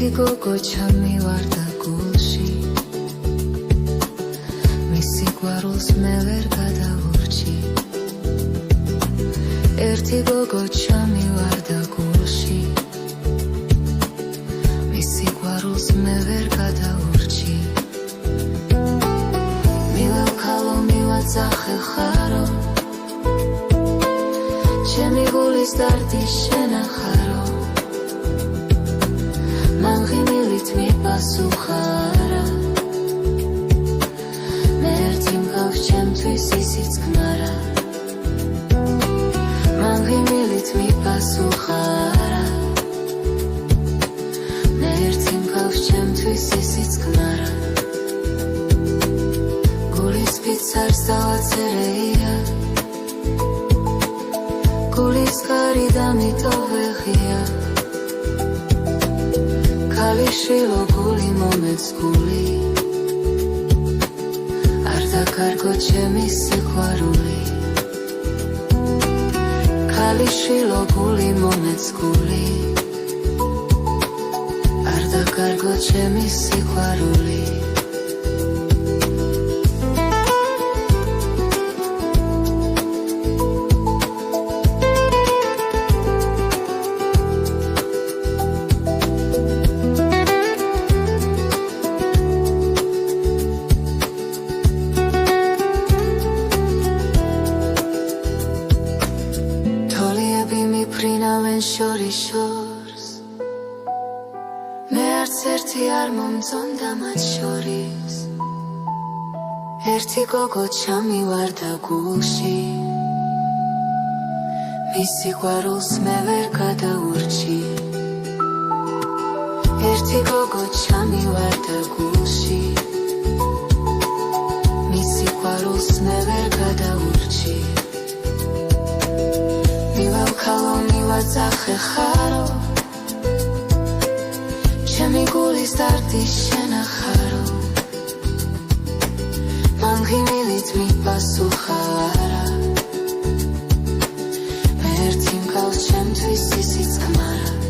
ერთი გოგო ჩამივარდა გულში მის სიყვარულს მე ვერ გადაურჩი ერთი გოგო ჩამივარდა გულში მის სიყვარულს მე ვერ გადაურჩი მილევქალო მივაწახე ხარო ჩემი გულის დარდი შენახარო მან ღიმილით მიპასუხა არა მე ერთი მგავს ჩემთვის ისიც ქმარა მან ღიმილით მიპასუხა არა მე ერთი მგავს ჩემთვის ისიც ქმარა გულის ფიცარს დავაწერეია გულის კარი დამიტოვეხია ქალიშვილო გული მომეც გული არ დაკარგო ჩემი სიყვარული ქალიშვილო გული მომეც გული არ დაკარგო ჩემი სიყვარული შორის შორს მე არც ერთი არ მომწონდა მათ შორის ერთი გოგო ჩამივარდა გულში მის სიყვარულს მე ვერ გადაურჩი ერთი გოგო ჩამივარდა გულში მის სიყვარულს მე ვერ გადაურჩი მივავქალო მივაწახე ხარო ჩემი გულის დარდი შენახარო მან ღიმილით მიპასუხა არა მე ერთი მგავს ჩემთვის ისიც ქმარა